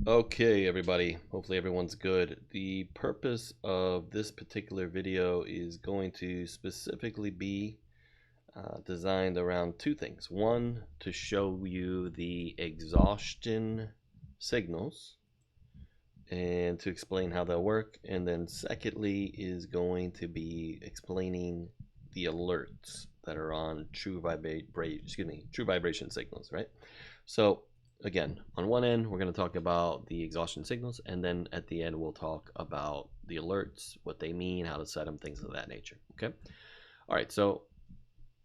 Okay, everybody. Hopefully everyone's good. The purpose of this particular video is going to specifically be designed around two things. One, to show you the exhaustion signals and to explain how they'll work. And then secondly is going to be explaining the alerts that are on true vibration signals, right? So again, on one end, we're going to talk about the exhaustion signals, and then at the end, we'll talk about the alerts, what they mean, how to set them, things of that nature. Okay. All right. So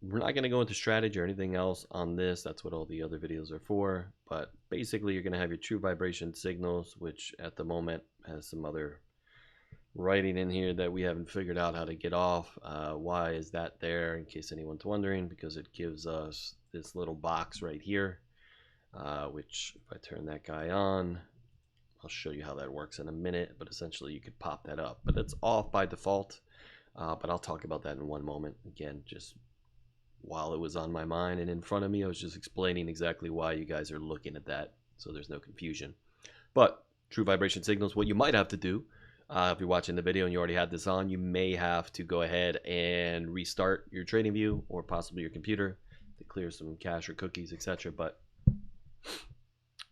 we're not going to go into strategy or anything else on this. That's what all the other videos are for. But basically, you're going to have your true vibration signals, which at the moment has some other writing in here that we haven't figured out how to get off. Why is that there, in case anyone's wondering? Because it gives us this little box right here, which if I turn that guy on, I'll show you how that works in a minute, but essentially you could pop that up, but it's off by default. But I'll talk about that in one moment. Again, just while it was on my mind and in front of me, I was just explaining exactly why you guys are looking at that, so there's no confusion. But true vibration signals, what you might have to do, if you're watching the video and you already had this on, you may have to go ahead and restart your trading view or possibly your computer to clear some cache or cookies, etc. But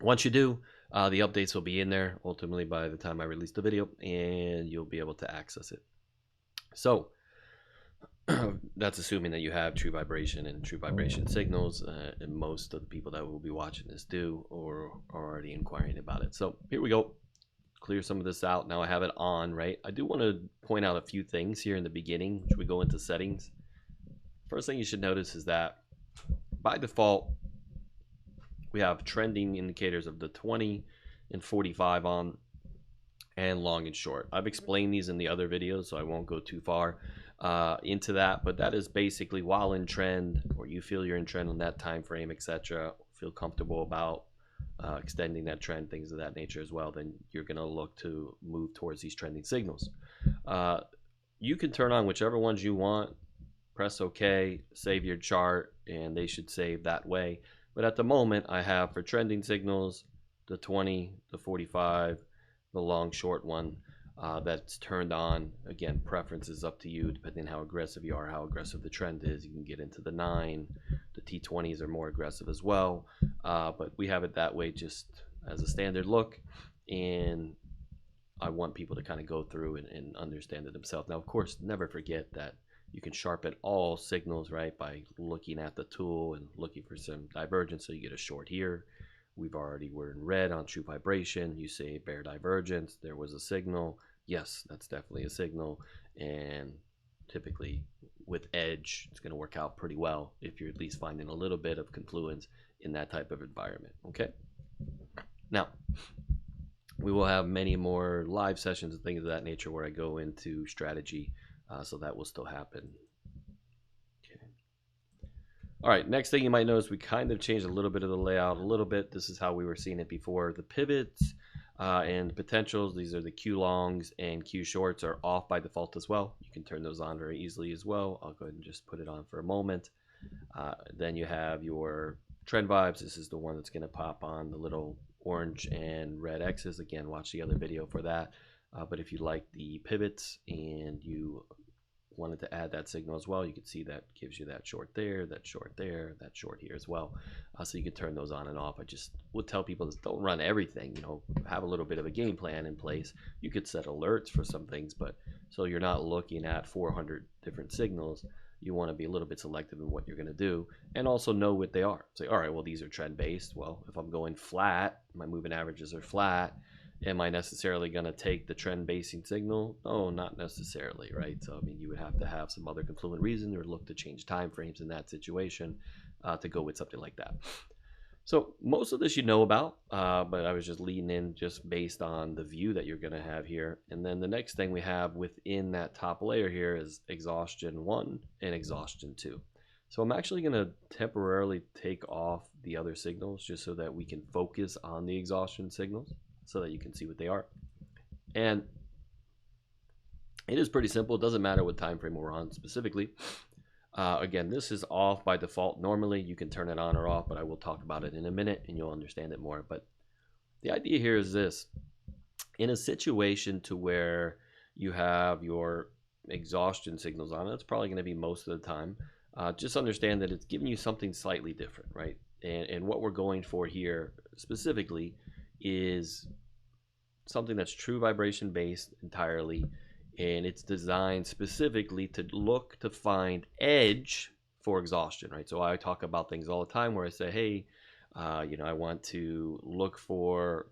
once you do, the updates will be in there ultimately by the time I release the video, and you'll be able to access it. So that's assuming that you have true vibration and true vibration signals, and most of the people that will be watching this do or are already inquiring about it. So here we go. Clear some of this out. Now I have it on, right? I do want to point out a few things here in the beginning, which we go into settings. First thing you should notice is that by default, we have trending indicators of the 20 and 45 on, and long and short. I've explained these in the other videos, so I won't go too far into that, but that is basically while in trend, or you feel you're in trend on that time frame, etc., feel comfortable about extending that trend, things of that nature as well, then you're going to look to move towards these trending signals. You can turn on whichever ones you want, press OK, save your chart, and they should save that way. But at the moment, I have for trending signals the 20, the 45, the long short one that's turned on. Again, preference is up to you depending on how aggressive you are, how aggressive the trend is. You can get into the 9. The T20s are more aggressive as well, but we have it that way just as a standard look, and I want people to kind of go through and understand it themselves. Now, of course, never forget that you can sharpen all signals, right, by looking at the tool and looking for some divergence. So you get a short here. We're in red on true vibration. You say bear divergence. There was a signal. Yes, that's definitely a signal. And typically with edge, it's going to work out pretty well if you're at least finding a little bit of confluence in that type of environment. Okay. Now, we will have many more live sessions and things of that nature where I go into strategy. So that will still happen. Okay. All right, next thing you might notice, we kind of changed a little bit of the layout a little bit. This is how we were seeing it before. The pivots and potentials, these are the Q longs and Q shorts, are off by default as well. You can turn those on very easily as well. I'll go ahead and just put it on for a moment. Then you have your trend vibes. This is the one that's going to pop on the little orange and red X's. Again, watch the other video for that. But if you like the pivots and you wanted to add that signal as well, you can see that gives you that short there, that short there, that short here as well. So you can turn those on and off. I just would tell people, don't run everything, have a little bit of a game plan in place. You could set alerts for some things, but so you're not looking at 400 different signals. You want to be a little bit selective in what you're going to do, and also know what they are. Say, all right, well, these are trend based. Well, if I'm going flat, my moving averages are flat. Am I necessarily going to take the trend basing signal? No, not necessarily, right? So, I mean, you would have to have some other confluent reason or look to change time frames in that situation to go with something like that. So most of this you know about, but I was just leading in just based on the view that you're going to have here. And then the next thing we have within that top layer here is Exhaustion 1 and Exhaustion 2. So I'm actually going to temporarily take off the other signals just so that we can focus on the exhaustion signals, so that you can see what they are. And it is pretty simple. It doesn't matter what time frame we're on specifically. Again, this is off by default. Normally you can turn it on or off, but I will talk about it in a minute and you'll understand it more. But The idea here is this: in a situation to where you have your exhaustion signals on, it's probably going to be most of the time. Just understand that it's giving you something slightly different, right? And what we're going for here specifically is something that's true vibration based entirely, and it's designed specifically to look to find edge for exhaustion, right? So I talk about things all the time where I say, hey, I want to look for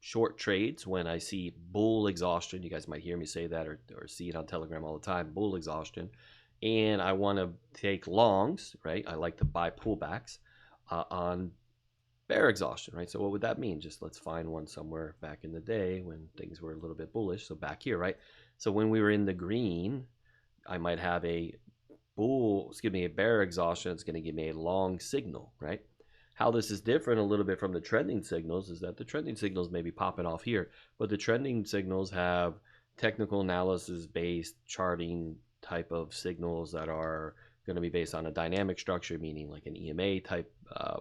short trades when I see bull exhaustion. You guys might hear me say that, or see it on Telegram all the time, bull exhaustion. And I want to take longs, right? I like to buy pullbacks on bear exhaustion, right? So what would that mean? Just let's find one somewhere back in the day when things were a little bit bullish. So back here, right? So when we were in the green, I might have a bear exhaustion. It's going to give me a long signal, right? How this is different a little bit from the trending signals is that the trending signals may be popping off here, but the trending signals have technical analysis based charting type of signals that are going to be based on a dynamic structure, meaning like an EMA type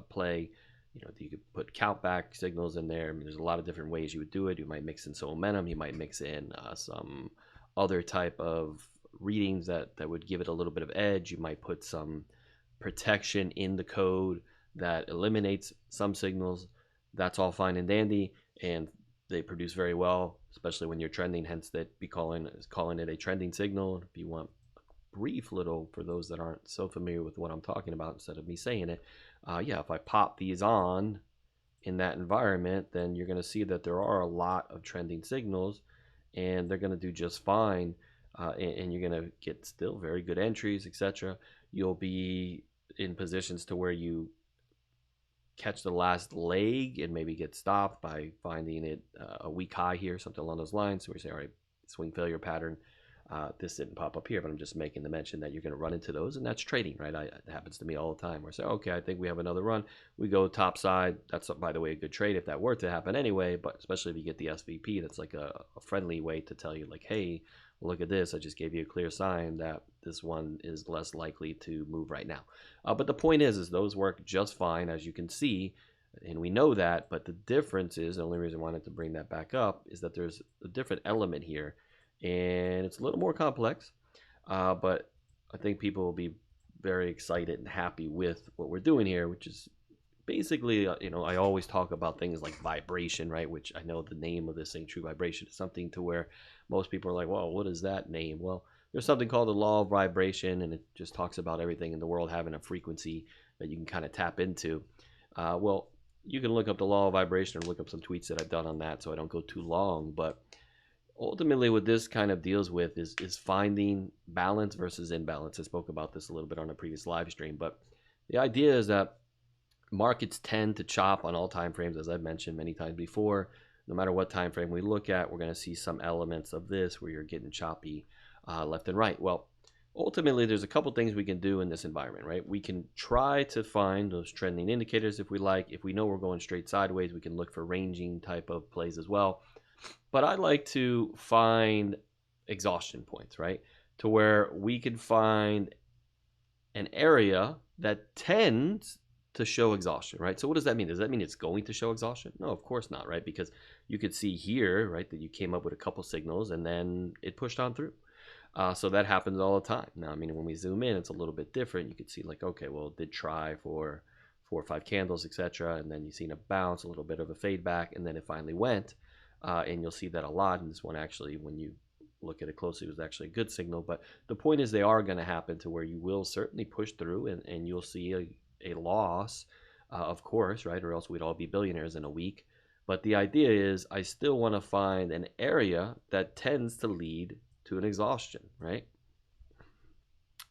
play. You could put countback signals in there. I mean, there's a lot of different ways you would do it. You might mix in some momentum. You might mix in some other type of readings that would give it a little bit of edge. You might put some protection in the code that eliminates some signals. That's all fine and dandy, and they produce very well, especially when you're trending. Hence, that be calling it a trending signal. If you want a brief little, for those that aren't so familiar with what I'm talking about, instead of me saying it, yeah, if I pop these on in that environment, then you're going to see that there are a lot of trending signals, and they're going to do just fine. And you're going to get still very good entries, etc. You'll be in positions to where you catch the last leg and maybe get stopped by finding it a weak high here, something along those lines. So we say, all right, swing failure pattern. This didn't pop up here, but I'm just making the mention that you're going to run into those, and that's trading, right? It happens to me all the time. Where I say, okay, I think we have another run. We go top side. That's, by the way, a good trade if that were to happen anyway, but especially if you get the SVP, that's like a friendly way to tell you, like, hey, look at this. I just gave you a clear sign that this one is less likely to move right now. But the point is those work just fine, as you can see, and we know that. But the difference is, the only reason I wanted to bring that back up is that there's a different element here, and it's a little more complex. But I think people will be very excited and happy with what we're doing here, which is basically, I always talk about things like vibration, right? Which I know the name of this thing, true vibration, is something to where most people are like, well, what is that name? Well, there's something called the law of vibration, and it just talks about everything in the world having a frequency that you can kind of tap into. Well, you can look up the law of vibration or look up some tweets that I've done on that, so I don't go too long. But ultimately, what this kind of deals with is finding balance versus imbalance. I spoke about this a little bit on a previous live stream, but the idea is that markets tend to chop on all time frames, as I've mentioned many times before. No matter what time frame we look at, we're going to see some elements of this where you're getting choppy left and right. Well, ultimately, there's a couple things we can do in this environment, right? We can try to find those trending indicators if we like. If we know we're going straight sideways, we can look for ranging type of plays as well. But I like to find exhaustion points, right? To where we can find an area that tends to show exhaustion, right? So what does that mean? Does that mean it's going to show exhaustion? No, of course not, right? Because you could see here, right, that you came up with a couple signals and then it pushed on through. So that happens all the time. Now, I mean, when we zoom in, it's a little bit different. You could see like, okay, well, it did try for 4 or 5 candles, etc. And then you've seen a bounce, a little bit of a fade back, and then it finally went. And you'll see that a lot. And this one actually, when you look at it closely, was actually a good signal. But the point is they are going to happen to where you will certainly push through and you'll see a loss, of course, right? Or else we'd all be billionaires in a week. But the idea is I still want to find an area that tends to lead to an exhaustion, right?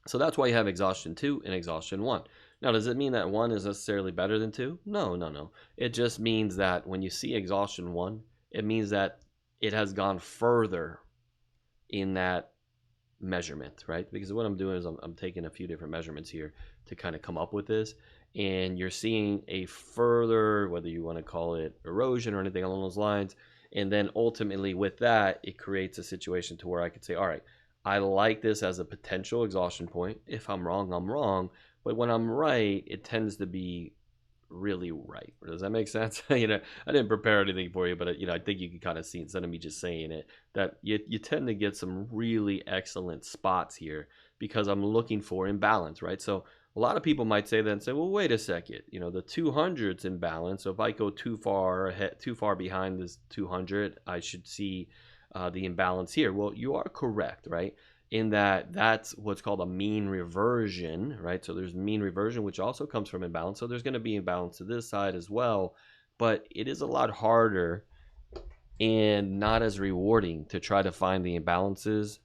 So that's why you have exhaustion 2 and exhaustion 1. Now, does it mean that 1 is necessarily better than 2? No. It just means that when you see exhaustion 1, it means that it has gone further in that measurement, right? Because what I'm doing is I'm taking a few different measurements here to kind of come up with this, and you're seeing a further, whether you want to call it erosion or anything along those lines, and then ultimately with that, it creates a situation to where I could say, all right, I like this as a potential exhaustion point. If I'm wrong, I'm wrong, but when I'm right, it tends to be really right. Does that make sense? You know, I didn't prepare anything for you, but you know, I think you can kind of see instead of me just saying it that you tend to get some really excellent spots here because I'm looking for imbalance, right? So a lot of people might say that and say, well, wait a second, you know, the 200's imbalance. So if I go too far ahead, too far behind this 200, I should see the imbalance here. Well, you are correct, right? In that that's what's called a mean reversion, right? So there's mean reversion, which also comes from imbalance. So there's going to be imbalance to this side as well, but it is a lot harder and not as rewarding to try to find the imbalances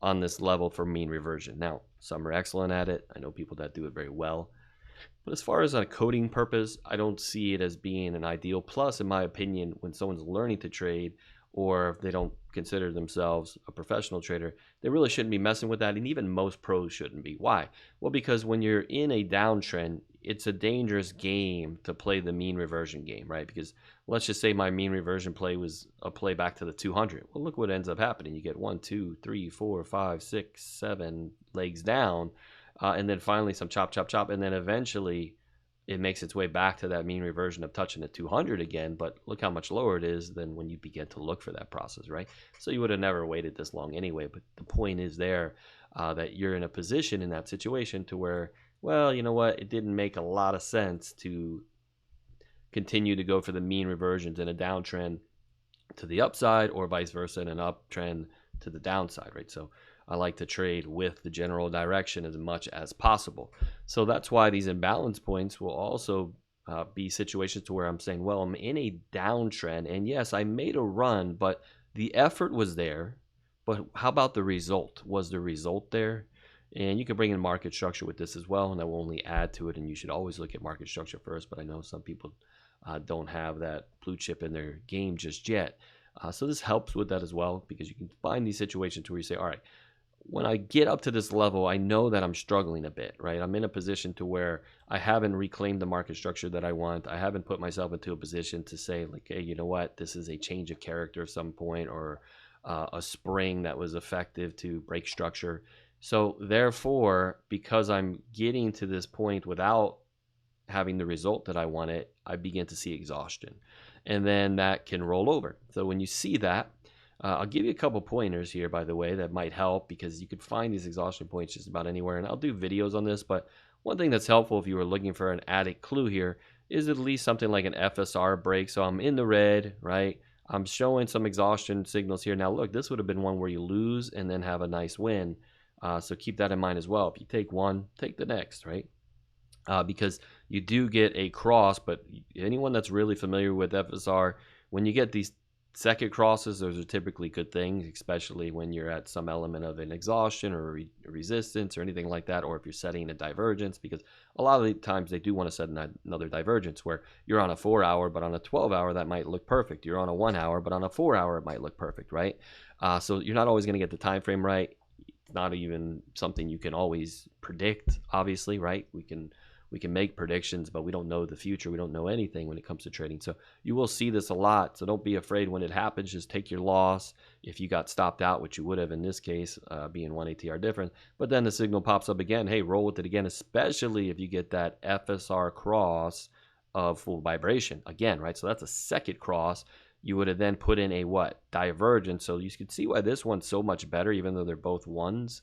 on this level for mean reversion. Now, some are excellent at it. I know people that do it very well. But as far as a coding purpose, I don't see it as being an ideal. Plus, in my opinion, when someone's learning to trade or if they don't consider themselves a professional trader, they really shouldn't be messing with that. And even most pros shouldn't be. Why? Well, because when you're in a downtrend, it's a dangerous game to play the mean reversion game, right? Because let's just say my mean reversion play was a play back to the 200. Well, look what ends up happening. You get 1, 2, 3, 4, 5, 6, 7 legs down. And then finally some chop, chop, chop. And then eventually it makes its way back to that mean reversion of touching the 200 again. But look how much lower it is than when you begin to look for that process, right? So you would have never waited this long anyway. But the point is there that you're in a position in that situation to where, well, you know what? It didn't make a lot of sense to continue to go for the mean reversions in a downtrend to the upside or vice versa in an uptrend to the downside, right? So I like to trade with the general direction as much as possible. So that's why these imbalance points will also be situations to where I'm saying, well, I'm in a downtrend, and yes, I made a run, but the effort was there. But how about the result? Was the result there? And you can bring in market structure with this as well, and that will only add to it. And you should always look at market structure first. But I know some people don't have that blue chip in their game just yet. So this helps with that as well, because you can find these situations where you say, all right, when I get up to this level, I know that I'm struggling a bit, right? I'm in a position to where I haven't reclaimed the market structure that I want. I haven't put myself into a position to say, like, hey, you know what? This is a change of character at some point, or a spring that was effective to break structure. So therefore, because I'm getting to this point without having the result that I wanted, I begin to see exhaustion. And then that can roll over. So when you see that, I'll give you a couple pointers here, by the way, that might help, because you could find these exhaustion points just about anywhere. And I'll do videos on this, but one thing that's helpful if you were looking for an added clue here is at least something like an FSR break. So I'm in the red, right? I'm showing some exhaustion signals here. Now, look, this would have been one where you lose and then have a nice win. So keep that in mind as well. If you take one, take the next, right? Because you do get a cross, but anyone that's really familiar with FSR, when you get these second crosses, those are typically good things, especially when you're at some element of an exhaustion or a resistance or anything like that, or if you're setting a divergence, because a lot of the times they do want to set another divergence where you're on a 4-hour, but on a 12-hour that might look perfect. You're on a 1-hour, but on a 4-hour it might look perfect, right? So you're not always going to get the time frame right. It's not even something you can always predict, obviously, right? We can make predictions, but we don't know the future. We don't know anything when it comes to trading. So you will see this a lot. So don't be afraid when it happens. Just take your loss. If you got stopped out, which you would have in this case, being 1 ATR difference, but then the signal pops up again. Hey, roll with it again, especially if you get that FSR cross of full vibration again, right? So that's a second cross. You would have then put in a what? Divergence. So you can see why this one's so much better, even though they're both ones.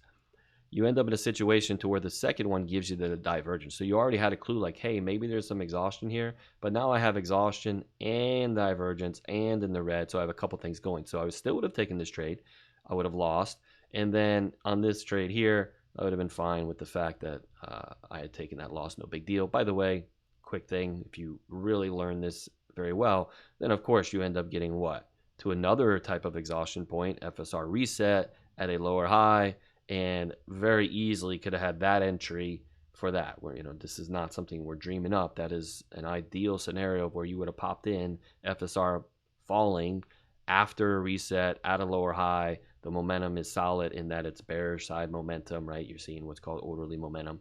You end up in a situation to where the second one gives you the divergence. So you already had a clue like, hey, maybe there's some exhaustion here, but now I have exhaustion and divergence and in the red. So I have a couple things going. So I still would have taken this trade. I would have lost. And then on this trade here, I would have been fine with the fact that I had taken that loss. No big deal. By the way, quick thing, if you really learn this very well, then of course you end up getting what? To another type of exhaustion point, FSR reset at a lower high, and very easily could have had that entry for that, where, you know, this is not something we're dreaming up. That is an ideal scenario where you would have popped in FSR falling after a reset at a lower high. The momentum is solid in that it's bearish side momentum, right? You're seeing what's called orderly momentum.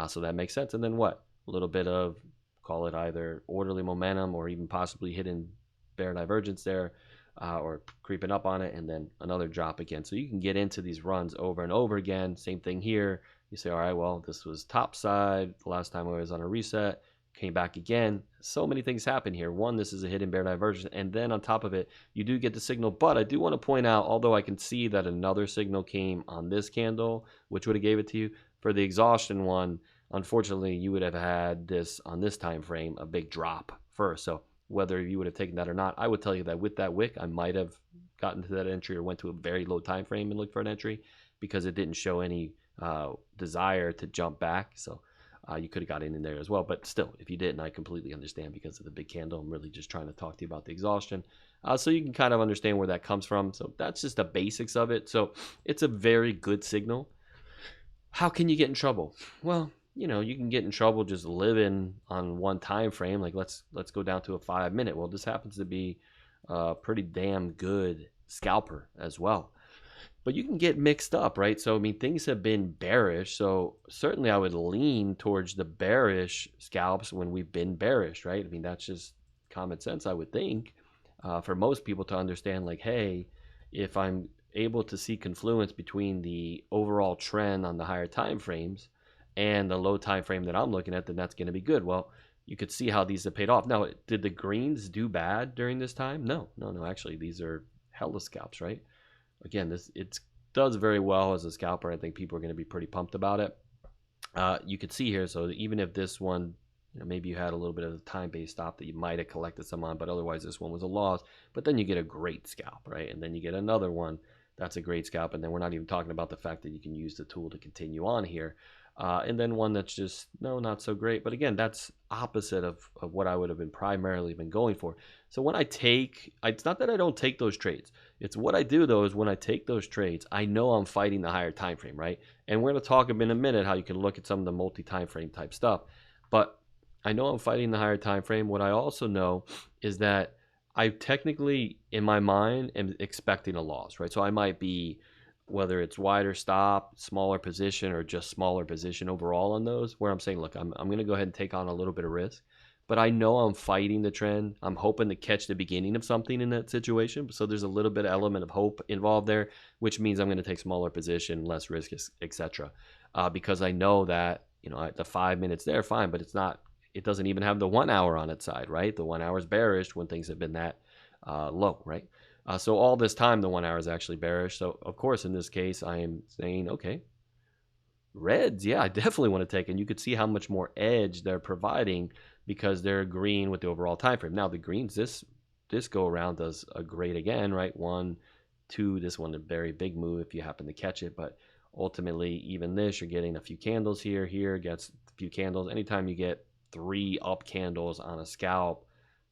So that makes sense. And then what? A little bit of, call it either orderly momentum or even possibly hidden bear divergence there. Or creeping up on it, and then another drop again. So you can get into these runs over and over again. Same thing here. You say, all right, well, this was top side the last time I was on a reset. came back again. So many things happen here. One, this is a hidden bear divergence, and then on top of it, you do get the signal. But I do want to point out, although I can see that another signal came on this candle, which would have gave it to you, for the exhaustion one, unfortunately, you would have had this on this time frame, a big drop first. So whether you would have taken that or not, I would tell you that with that wick, I might have gotten to that entry or went to a very low time frame and looked for an entry, because it didn't show any desire to jump back. So you could have got in there as well. But still, if you didn't, I completely understand because of the big candle. I'm really just trying to talk to you about the exhaustion. So you can kind of understand where that comes from. So that's just the basics of it. So it's a very good signal. How can you get in trouble? Well, you know, you can get in trouble just living on one time frame. Like let's go down to a 5 minute. Well, this happens to be a pretty damn good scalper as well. But you can get mixed up, right? So, I mean, things have been bearish. So certainly I would lean towards the bearish scalps when we've been bearish, right? I mean, that's just common sense, I would think, for most people to understand, like, hey, if I'm able to see confluence between the overall trend on the higher time frames and the low time frame that I'm looking at, then that's going to be good. Well, you could see how these have paid off. Now, did the greens do bad during this time? No. Actually, these are hella scalps, right? Again, it does very well as a scalper. I think people are going to be pretty pumped about it. You could see here, so even if this one, you know, maybe you had a little bit of a time-based stop that you might have collected some on, but otherwise this one was a loss. But then you get a great scalp, right? And then you get another one that's a great scalp. And then we're not even talking about the fact that you can use the tool to continue on here. And then one that's just, no, not so great. But again, that's opposite of what I would have been primarily been going for. So when I take, it's not that I don't take those trades. It's what I do, though, is when I take those trades, I know I'm fighting the higher time frame, right? And we're going to talk in a minute how you can look at some of the multi-time frame type stuff. But I know I'm fighting the higher time frame. What I also know is that I technically, in my mind, am expecting a loss, right? So I might be, whether it's wider stop, smaller position, or just smaller position overall on those, where I'm saying, look, I'm going to go ahead and take on a little bit of risk. But I know I'm fighting the trend. I'm hoping to catch the beginning of something in that situation. So there's a little bit of element of hope involved there, which means I'm going to take smaller position, less risk, etc. Because I know that, you know, the 5 minutes there, fine, but it's not. It doesn't even have the 1 hour on its side, right? The 1 hour is bearish when things have been that low, right? So all this time, the 1 hour is actually bearish. So of course, in this case, I am saying, okay, reds, yeah, I definitely want to take. And you could see how much more edge they're providing because they're green with the overall time frame. Now the greens, this go around does a great again, right? 1, 2, this one a very big move if you happen to catch it. But ultimately, even this, you're getting a few candles here gets a few candles. Anytime you get 3 up candles on a scalp,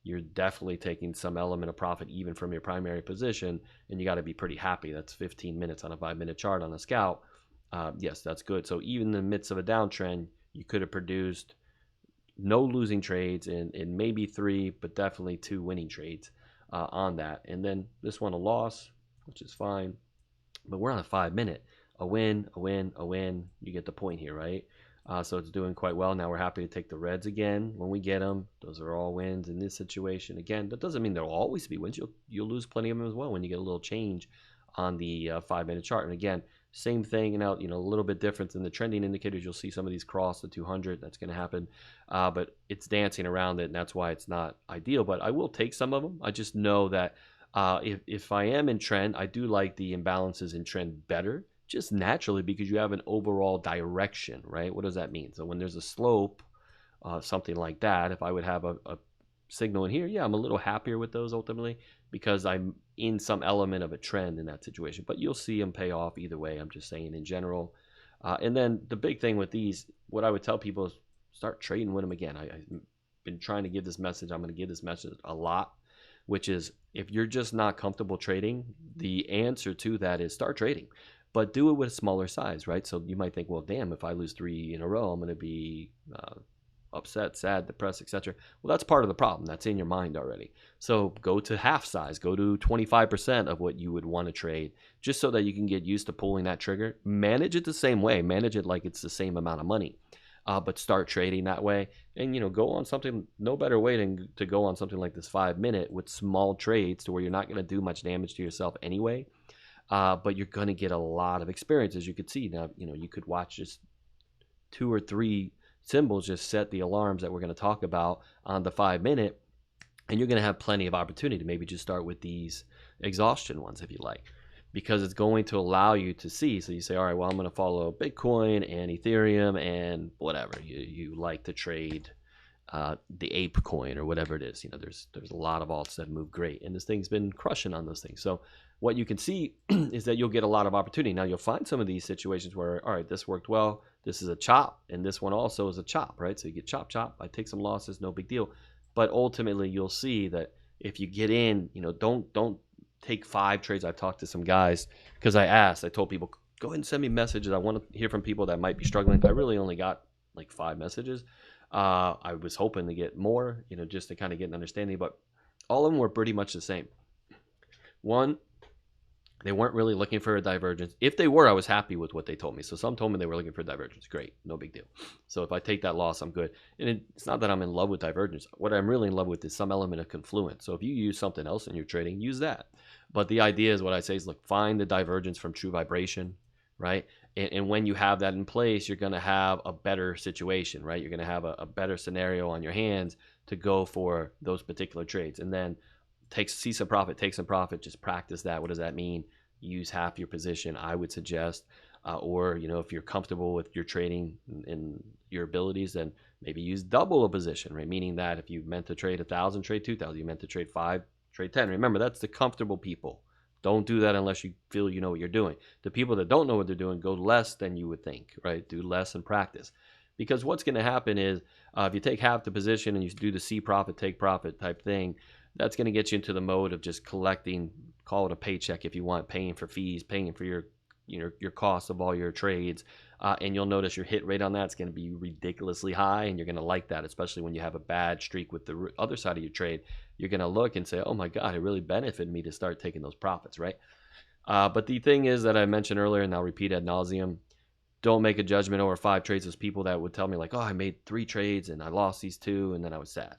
you're definitely taking some element of profit even from your primary position, and you got to be pretty happy. That's 15 minutes on a 5-minute chart on a scalp. Yes, that's good. So even in the midst of a downtrend, you could have produced no losing trades and maybe 3, but definitely 2 winning trades on that. And then this one a loss, which is fine. But we're on a 5 minute. A win, a win, a win. You get the point here, right? So it's doing quite well. Now we're happy to take the reds again when we get them. Those are all wins in this situation. Again, that doesn't mean there'll always be wins. You'll lose plenty of them as well when you get a little change on the 5-minute chart. And again, same thing, and out, you know, a little bit different in the trending indicators. You'll see some of these cross the 200. That's going to happen, but it's dancing around it, and that's why it's not ideal. But I will take some of them. I just know that if I am in trend, I do like the imbalances in trend better, just naturally, because you have an overall direction, right? What does that mean? So when there's a slope, something like that, if I would have a signal in here, yeah, I'm a little happier with those ultimately because I'm in some element of a trend in that situation. But you'll see them pay off either way. I'm just saying in general. And then the big thing with these, what I would tell people is start trading with them again. I've been trying to give this message. I'm going to give this message a lot, which is if you're just not comfortable trading, the answer to that is start trading. But do it with a smaller size, right? So you might think, well, damn, if I lose 3 in a row, I'm going to be upset, sad, depressed, etc. Well, that's part of the problem. That's in your mind already. So go to half size. Go to 25% of what you would want to trade, just so that you can get used to pulling that trigger. Manage it the same way. Manage it like it's the same amount of money. But start trading that way. And, you know, go on something, no better way than to go on something like this 5 minute with small trades to where you're not going to do much damage to yourself anyway. But you're going to get a lot of experience, as you could see. Now, you know, you could watch just 2 or 3 symbols just set the alarms that we're going to talk about on the 5-minute, and you're going to have plenty of opportunity to maybe just start with these exhaustion ones if you like, because it's going to allow you to see. So you say, all right, well, I'm going to follow Bitcoin and Ethereum and whatever you like to trade, the ape coin or whatever it is. You know, there's a lot of alts that move great, and this thing's been crushing on those things. So what you can see is that you'll get a lot of opportunity. Now you'll find some of these situations where, all right, this worked well, this is a chop, and this one also is a chop, right? So you get chop, I take some losses, no big deal. But ultimately you'll see that if you get in, you know, don't take 5 trades. I've talked to some guys because I told people, go ahead and send me messages. I want to hear from people that might be struggling. I really only got like 5 messages. I was hoping to get more, you know, just to kind of get an understanding, but all of them were pretty much the same. One, they weren't really looking for a divergence. If they were, I was happy with what they told me. So some told me they were looking for divergence. Great, no big deal. So if I take that loss, I'm good. And it's not that I'm in love with divergence. What I'm really in love with is some element of confluence. So if you use something else in your trading, use that. But the idea is, what I say is, look, find the divergence from true vibration, right? And when you have that in place, you're going to have a better situation, right? You're going to have a better scenario on your hands to go for those particular trades. And then see some profit, take some profit, just practice that. What does that mean? Use half your position, I would suggest, or, you know, if you're comfortable with your trading and your abilities, then maybe use double a position, right? Meaning that if you meant to trade 1,000, trade 2,000. You meant to trade 5, trade 10. Remember, that's the comfortable people. Don't do that unless you feel you know what you're doing. The people that don't know what they're doing, go less than you would think, right? Do less and practice. Because what's going to happen is, if you take half the position and you do the see profit, take profit type thing, that's going to get you into the mode of just collecting, call it a paycheck if you want, paying for fees, paying for your cost of all your trades. And you'll notice your hit rate on that's going to be ridiculously high, and you're going to like that, especially when you have a bad streak with the other side of your trade. You're going to look and say, oh my God, it really benefited me to start taking those profits, right? But the thing is that I mentioned earlier, and I'll repeat ad nauseum, don't make a judgment over 5 trades. There's people that would tell me like, oh, I made 3 trades and I lost these 2, and then I was sad.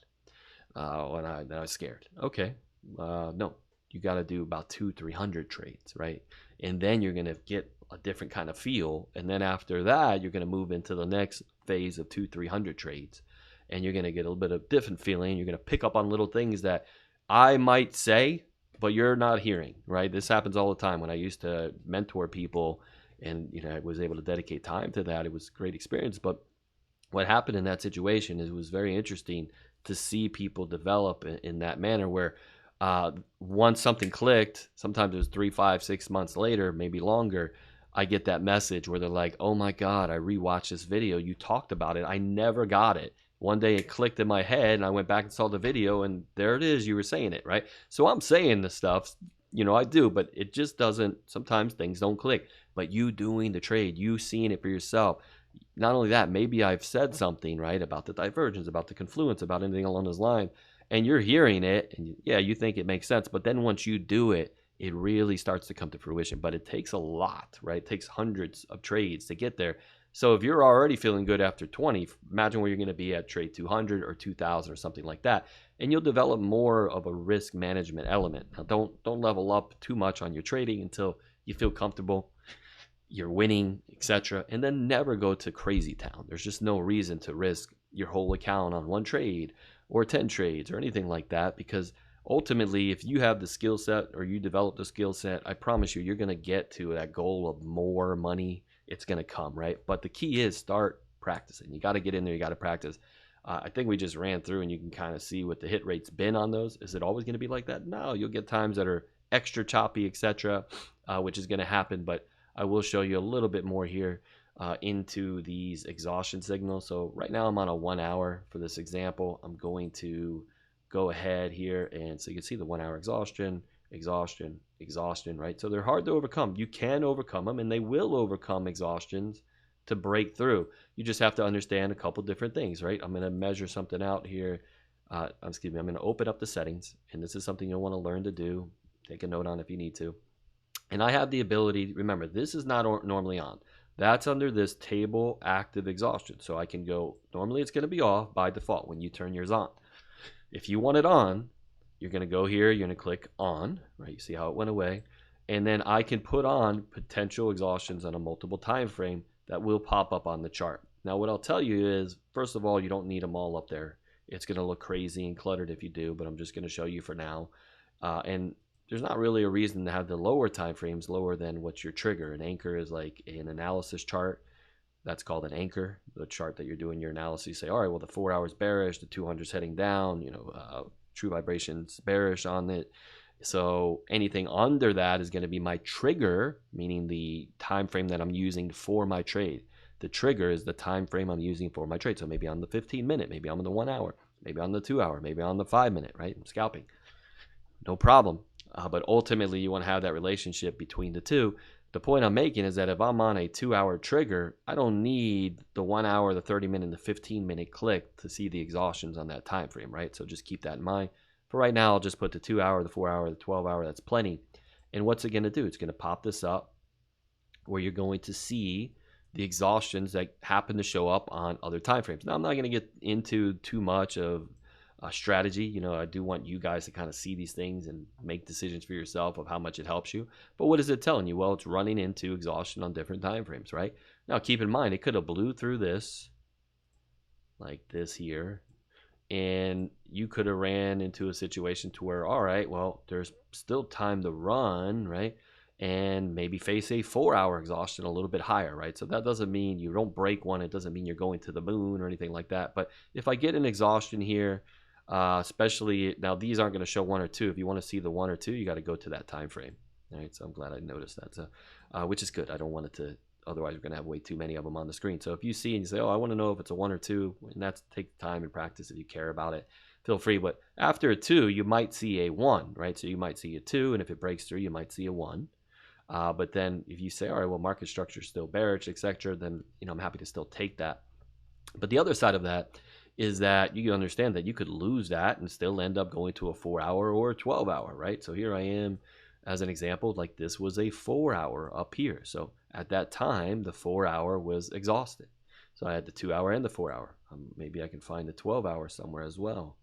Then I was scared. Okay, no, you got to do about 200-300 trades, right? And then you're going to get a different kind of feel. And then after that, you're going to move into the next phase of 200-300 trades, and you're going to get a little bit of different feeling. You're going to pick up on little things that I might say, but you're not hearing, right? This happens all the time. When I used to mentor people, and you know, I was able to dedicate time to that, it was a great experience. But what happened in that situation is, it was very interesting to see people develop in that manner, where once something clicked, sometimes it was 3, 5, 6 months later, maybe longer, I get that message where they're like, oh my God, I rewatched this video, you talked about it, I never got it. One day it clicked in my head and I went back and saw the video, and there it is, you were saying it, right? So I'm saying the stuff, you know, I do, but it just doesn't, sometimes things don't click. But you doing the trade, you seeing it for yourself, not only that, maybe I've said something, right, about the divergence, about the confluence, about anything along those lines, and you're hearing it, and yeah, you think it makes sense, but then once you do it, it really starts to come to fruition. But it takes a lot, right? It takes hundreds of trades to get there. So if you're already feeling good after 20, imagine where you're going to be at trade 200 or 2,000 or something like that, and you'll develop more of a risk management element. Now, don't level up too much on your trading until you feel comfortable, you're winning, etc. And then never go to crazy town. There's just no reason to risk your whole account on one trade or 10 trades or anything like that, because ultimately, if you have the skill set, or you develop the skill set, I promise you, you're going to get to that goal of more money. It's going to come, right? But the key is start practicing. You got to get in there. You got to practice. I think we just ran through, and you can kind of see what the hit rate's been on those. Is it always going to be like that? No, you'll get times that are extra choppy, etc., which is going to happen. But I will show you a little bit more here into these exhaustion signals. So right now I'm on a 1 hour for this example. I'm going to go ahead here, and so you can see the 1 hour exhaustion, right? So they're hard to overcome. You can overcome them, and they will overcome exhaustions to break through. You just have to understand a couple different things, right? I'm going to measure something out here. I'm going to open up the settings, and this is something you'll want to learn to do. Take a note on if you need to. And I have the ability, remember, this is not normally on. That's under this table active exhaustion. So I can go, normally it's going to be off by default when you turn yours on. If you want it on, you're going to go here, you're going to click on, right? You see how it went away. And then I can put on potential exhaustions on a multiple time frame that will pop up on the chart. Now, what I'll tell you is, first of all, you don't need them all up there. It's going to look crazy and cluttered if you do, but I'm just going to show you for now. And there's not really a reason to have the lower time frames lower than what's your trigger. An anchor is like an analysis chart. That's called an anchor, the chart that you're doing your analysis. You say, all right, well, the 4 hours bearish, the 200's heading down, true vibrations bearish on it. So anything under that is going to be my trigger, meaning the time frame that I'm using for my trade. The trigger is the time frame I'm using for my trade. So maybe on the 15-minute, maybe I'm on the 1 hour, maybe on the 2 hour, maybe on the 5-minute, right? I'm scalping. No problem. But ultimately, you want to have that relationship between the two. The point I'm making is that if I'm on a 2-hour trigger, I don't need the 1 hour, the 30-minute, and the 15-minute click to see the exhaustions on that time frame, right? So just keep that in mind. For right now, I'll just put the 2 hour, the 4 hour, the 12 hour. That's plenty. And what's it going to do? It's going to pop this up where you're going to see the exhaustions that happen to show up on other time frames. Now, I'm not going to get into too much of strategy. I do want you guys to kind of see these things and make decisions for yourself of how much it helps you. But what is it telling you? Well, it's running into exhaustion on different time frames, right? Now, keep in mind, it could have blew through this, like this here, and you could have ran into a situation to where, all right, well, there's still time to run, right? And maybe face a 4-hour exhaustion a little bit higher, right? So that doesn't mean you don't break one. It doesn't mean you're going to the moon or anything like that. But if I get an exhaustion here, especially now, these aren't going to show 1 or 2. If you want to see the 1 or 2, you got to go to that time frame. All right, so I'm glad I noticed that. So, which is good. I don't want it to. Otherwise, we're going to have way too many of them on the screen. So if you see and you say, "Oh, I want to know if it's a 1 or 2," and that's take time and practice if you care about it. Feel free. But after a 2, you might see a 1, right? So you might see a 2, and if it breaks through, you might see a 1. But then if you say, all right, well, market structure is still bearish, etc., then I'm happy to still take that. But the other side of that is that you understand that you could lose that and still end up going to a 4-hour or a 12-hour, right? So here I am as an example, like this was a 4-hour up here. So at that time, the 4-hour was exhausted. So I had the 2-hour and the 4-hour. Maybe I can find the 12-hour somewhere as well.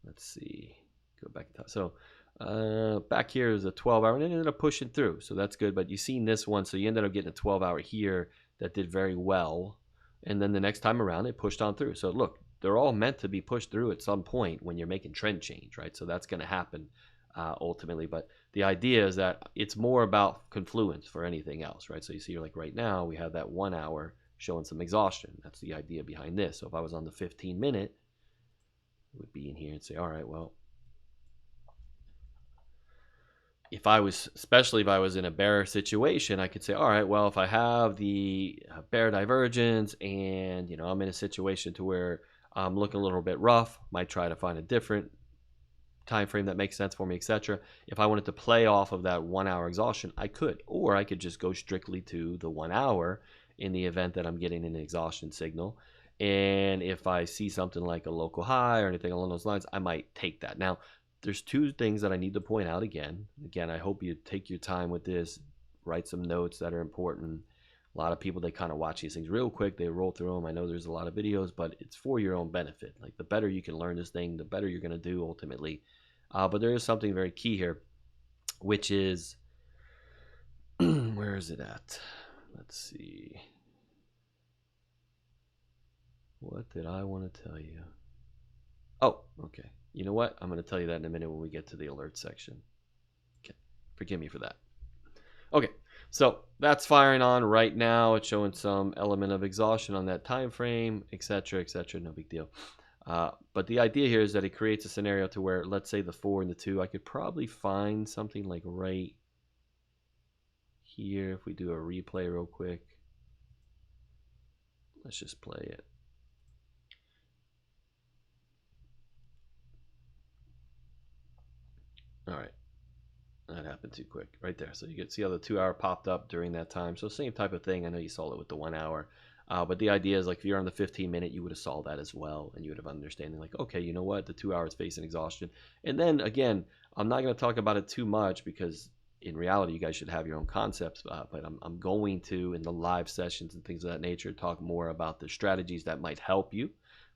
Let's see. Go back to that. So back here is a 12-hour, and it ended up pushing through. So that's good. But you've seen this one. So you ended up getting a 12-hour here that did very well. And then the next time around, it pushed on through. So look, they're all meant to be pushed through at some point when you're making trend change, right? So that's going to happen ultimately. But the idea is that it's more about confluence for anything else, right? So you see, like right now, we have that 1 hour showing some exhaustion. That's the idea behind this. So if I was on the 15-minute, it would be in here and say, all right, well, especially if I was in a bear situation, I could say, all right, well, if I have the bear divergence and, I'm in a situation to where I'm looking a little bit rough, might try to find a different time frame that makes sense for me, etc. If I wanted to play off of that 1 hour exhaustion, I could, or I could just go strictly to the 1 hour in the event that I'm getting an exhaustion signal. And if I see something like a local high or anything along those lines, I might take that. Now, there's 2 things that I need to point out again. Again, I hope you take your time with this, write some notes that are important. A lot of people, they kind of watch these things real quick. They roll through them. I know there's a lot of videos, but it's for your own benefit. Like the better you can learn this thing, the better you're going to do ultimately. But there is something very key here, which is, where is it at? Let's see. What did I want to tell you? Oh, okay. You know what? I'm going to tell you that in a minute when we get to the alert section. Okay. Forgive me for that. Okay. So that's firing on right now. It's showing some element of exhaustion on that time frame, etc., etc. No big deal. But the idea here is that it creates a scenario to where, let's say the 4 and the 2, I could probably find something like right here. If we do a replay real quick, let's just play it. All right. That happened too quick right there. So you can see how the 2 hour popped up during that time. So same type of thing. I know you saw it with the 1 hour. But the idea is like if you're on the 15-minute, you would have saw that as well. And you would have understanding like, okay, you know what? The 2 hours facing exhaustion. And then again, I'm not going to talk about it too much because in reality, you guys should have your own concepts. But I'm going to, in the live sessions and things of that nature, talk more about the strategies that might help you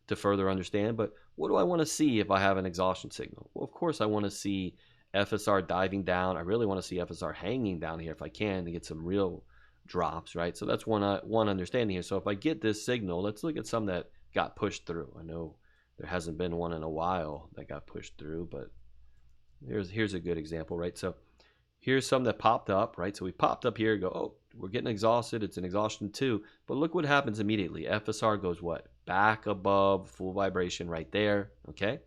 to further understand. But what do I want to see if I have an exhaustion signal? Well, of course, I want to see FSR diving down. I really want to see FSR hanging down here if I can to get some real drops, right? So that's one understanding here. So if I get this signal, let's look at some that got pushed through. I know there hasn't been one in a while that got pushed through, but here's a good example, right? So here's some that popped up, right? So we popped up here, go, oh, we're getting exhausted. It's an exhaustion 2. But look what happens immediately. FSR goes what? Back above full vibration right there, okay?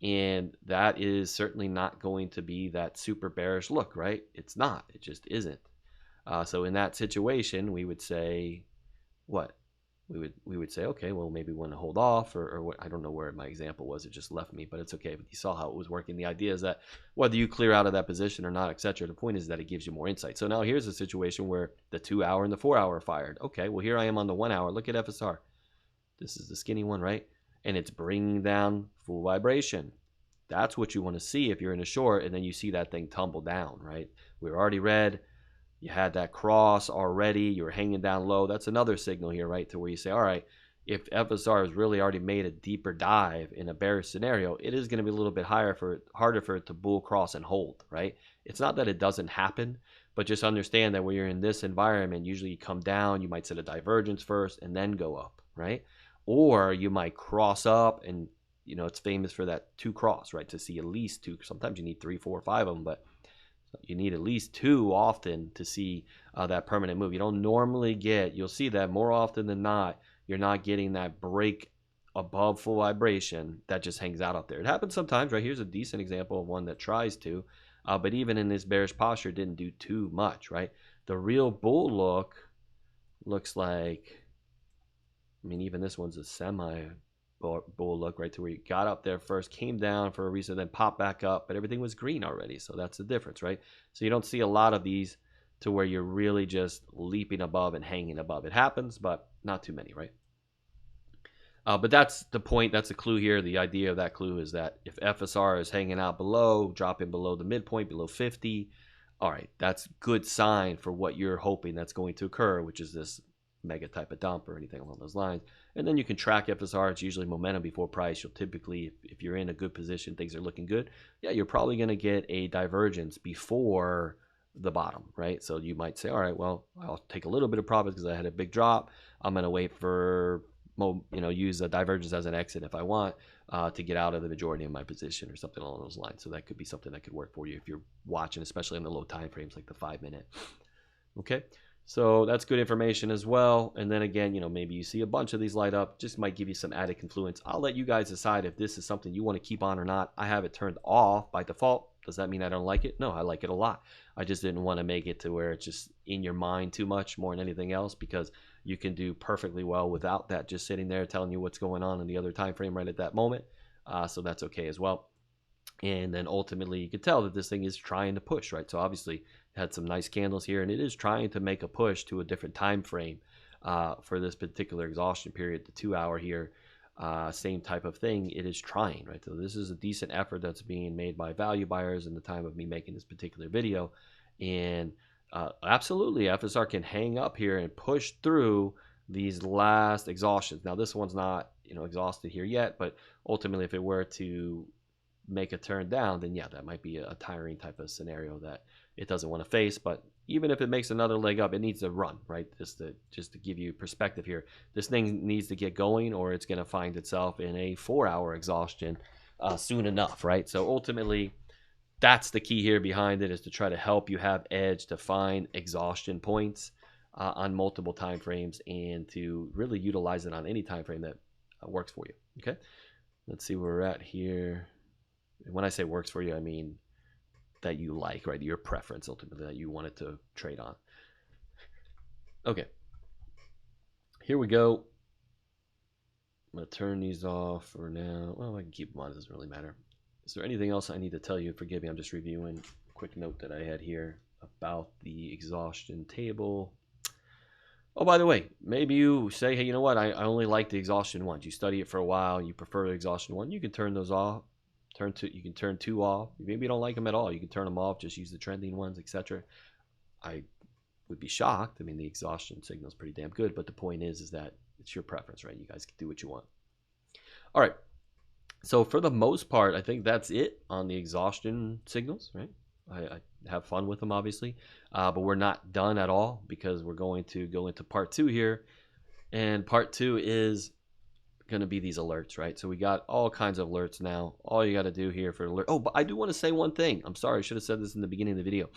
And that is certainly not going to be that super bearish look, right? It's not. It just isn't. So in that situation, we would say what? We would say, okay, well, maybe we want to hold off, or what? I don't know where my example was. It just left me, but it's okay. But you saw how it was working. The idea is that whether you clear out of that position or not, etc., the point is that it gives you more insight. So now here's a situation where the 2 hour and the 4 hour fired. Okay, well, here I am on the 1 hour. Look at FSR. This is the skinny one, right? And it's bringing down full vibration. That's what you want to see if you're in a short, and then you see that thing tumble down, right? We're already red. You had that cross already. You were hanging down low. That's another signal here, right? To where you say, all right, if FSR has really already made a deeper dive in a bearish scenario, it is going to be a little bit harder for it to bull cross and hold, right? It's not that it doesn't happen, but just understand that when you're in this environment, usually you come down, you might set a divergence first and then go up, right? Or you might cross up, and it's famous for that 2 cross, right? To see at least 2. Sometimes you need 3, 4, 5 of them, but you need at least 2 often to see that permanent move. You don't normally get, you'll see that more often than not, you're not getting that break above full vibration that just hangs out up there. It happens sometimes, right? Here's a decent example of one that tries to, but even in this bearish posture, didn't do too much, right? The real bull look looks like, I mean, even this one's a semi bull look, right? To where you got up there first, came down for a reason, then popped back up, but everything was green already. So that's the difference, right? So you don't see a lot of these to where you're really just leaping above and hanging above. It happens, but not too many, right? But that's the point. That's the clue here. The idea of that clue is that if FSR is hanging out below, dropping below the midpoint, below 50, all right, that's good sign for what you're hoping that's going to occur, which is this mega type of dump or anything along those lines. And then you can track FSR. It's usually momentum before price. You'll typically, if you're in a good position, things are looking good, yeah, you're probably going to get a divergence before the bottom, right? So you might say, all right, well, I'll take a little bit of profit because I had a big drop. I'm going to wait for, use a divergence as an exit if I want to get out of the majority of my position or something along those lines. So that could be something that could work for you if you're watching, especially in the low time frames like the 5 minute. Okay. So that's good information as well. And then again, maybe you see a bunch of these light up, just might give you some added confluence. I'll let you guys decide if this is something you want to keep on or not. I have it turned off by default. Does that mean I don't like it? No, I like it a lot. I just didn't want to make it to where it's just in your mind too much more than anything else, because you can do perfectly well without that just sitting there telling you what's going on in the other time frame right at that moment. So that's okay as well. And then ultimately you can tell that this thing is trying to push, right? So obviously it had some nice candles here, and it is trying to make a push to a different time frame for this particular exhaustion period, the 2 hour here. Same type of thing. It is trying, right? So this is a decent effort that's being made by value buyers in the time of me making this particular video. And absolutely, FSR can hang up here and push through these last exhaustions. Now this one's not exhausted here yet, but ultimately if it were to make a turn down, then yeah, that might be a tiring type of scenario that it doesn't want to face. But even if it makes another leg up, it needs to run, right? Just to give you perspective here, this thing needs to get going, or it's going to find itself in a 4 hour exhaustion soon enough, right? So ultimately, that's the key here behind it, is to try to help you have edge to find exhaustion points on multiple time frames, and to really utilize it on any time frame that works for you. Okay, let's see where we're at here. When I say works for you, I mean that you like, right? Your preference, ultimately, that you wanted to trade on. Okay, here we go. I'm going to turn these off for now. Well, I can keep them on. It doesn't really matter. Is there anything else I need to tell you? Forgive me, I'm just reviewing a quick note that I had here about the exhaustion table. Oh, by the way, maybe you say, hey, you know what? I only like the exhaustion ones. You study it for a while, you prefer the exhaustion one. You can turn those off. You can turn 2 off. Maybe you don't like them at all. You can turn them off. Just use the trending ones, etc. I would be shocked. I mean, the exhaustion signal is pretty damn good, but the point is that it's your preference, right? You guys can do what you want. All right. So for the most part, I think that's it on the exhaustion signals, right? I have fun with them, obviously, but we're not done at all because we're going to go into part 2 here, and part 2 is going to be these alerts, right? So we got all kinds of alerts now. All you got to do here for alert. Oh, but I do want to say one thing. I'm sorry, I should have said this in the beginning of the video.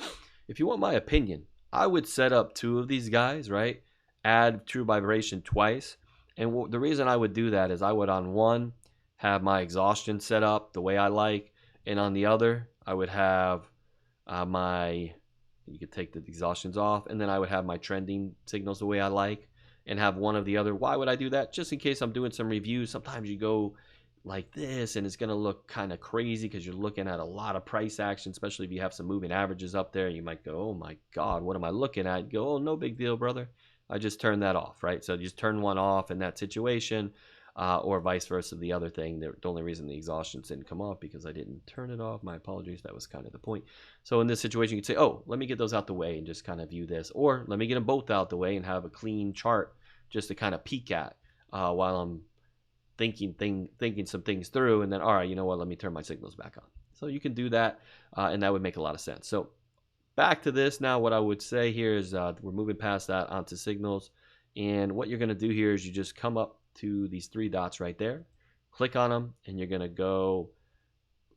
If you want my opinion, I would set up 2 of these guys, right? Add true vibration twice. And the reason I would do that is I would on one have my exhaustion set up the way I like, and on the other I would have you could take the exhaustions off, and then I would have my trending signals the way I like, and have one of the other. Why would I do that? Just in case I'm doing some reviews. Sometimes you go like this and it's going to look kind of crazy because you're looking at a lot of price action, especially if you have some moving averages up there. You might go, oh my God, what am I looking at? You go, oh, no big deal, brother. I just turned that off, right? So you just turn one off in that situation, or vice versa. The other thing, the only reason the exhaustions didn't come off because I didn't turn it off. My apologies. That was kind of the point. So in this situation, you could say, oh, let me get those out the way and just kind of view this, or let me get them both out the way and have a clean chart just to kind of peek at while I'm thinking some things through, and then, all right, you know what, let me turn my signals back on. So you can do that, and that would make a lot of sense. So back to this now, what I would say here is we're moving past that onto signals, and what you're going to do here is you just come up to these 3 dots right there, click on them, and you're going to go,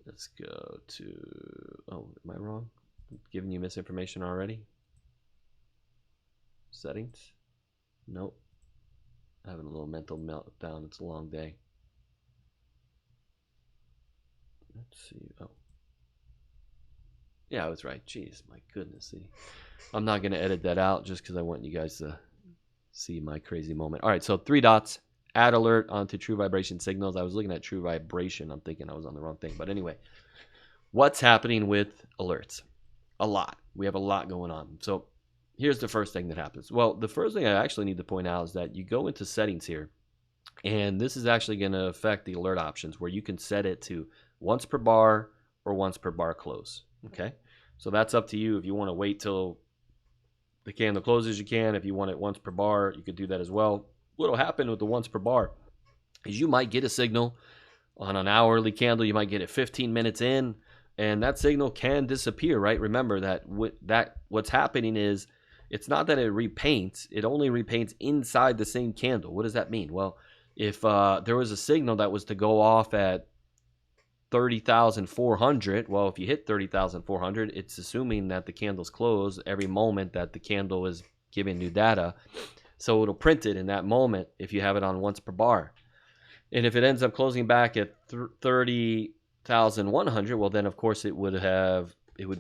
let's go to, oh, am I wrong? I'm giving you misinformation already. Settings? Nope. Having a little mental meltdown. It's a long day. Let's see. Oh. Yeah, I was right. Jeez, my goodness. See, I'm not going to edit that out just because I want you guys to see my crazy moment. All right, so 3 dots. Add alert onto true vibration signals. I was looking at true vibration. I'm thinking I was on the wrong thing. But anyway, what's happening with alerts? A lot. We have a lot going on. So here's the first thing that happens. Well, the first thing I actually need to point out is that you go into settings here, and this is actually going to affect the alert options where you can set it to once per bar or once per bar close. Okay, so that's up to you. If you want to wait till the candle closes, you can. If you want it once per bar, you could do that as well. What'll happen with the once per bar is you might get a signal on an hourly candle. You might get it 15 minutes in, and that signal can disappear, right? Remember that what's happening is it's not that it repaints. It only repaints inside the same candle. What does that mean? Well, if there was a signal that was to go off at 30,400, well, if you hit 30,400, it's assuming that the candle's closed every moment that the candle is giving new data. So it'll print it in that moment if you have it on once per bar. And if it ends up closing back at 30,100, well, then of course it would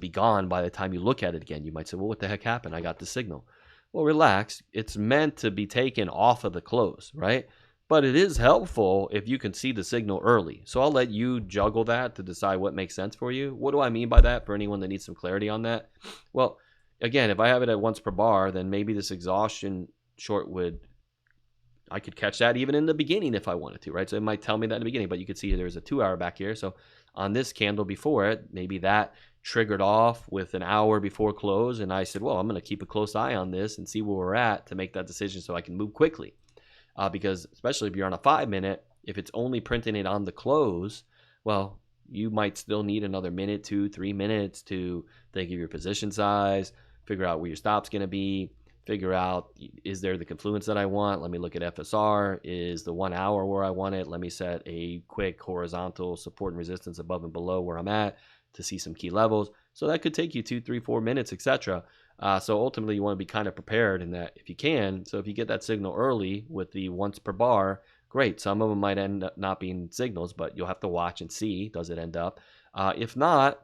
be gone by the time you look at it again. You might say, well, what the heck happened? I got the signal. Well, relax. It's meant to be taken off of the close, right? But it is helpful if you can see the signal early. So I'll let you juggle that to decide what makes sense for you. What do I mean by that for anyone that needs some clarity on that? Well, again, if I have it at once per bar, then maybe this exhaustion short I could catch that even in the beginning if I wanted to, right? So it might tell me that in the beginning, but you could see there's a 2-hour back here. So on this candle before it, maybe that triggered off with an hour before close, and I said, well, I'm going to keep a close eye on this and see where we're at to make that decision so I can move quickly. Because especially if you're on a 5-minute, if it's only printing it on the close, well, you might still need another minute, 2, 3 minutes to think of your position size, figure out where your stop's going to be, figure out, is there the confluence that I want? Let me look at FSR. Is the 1 hour where I want it? Let me set a quick horizontal support and resistance above and below where I'm at to see some key levels. So that could take you 2, 3, 4 minutes, etc. So ultimately, you want to be kind of prepared in that if you can. So if you get that signal early with the once per bar, great. Some of them might end up not being signals, but you'll have to watch and see, does it end up? If not,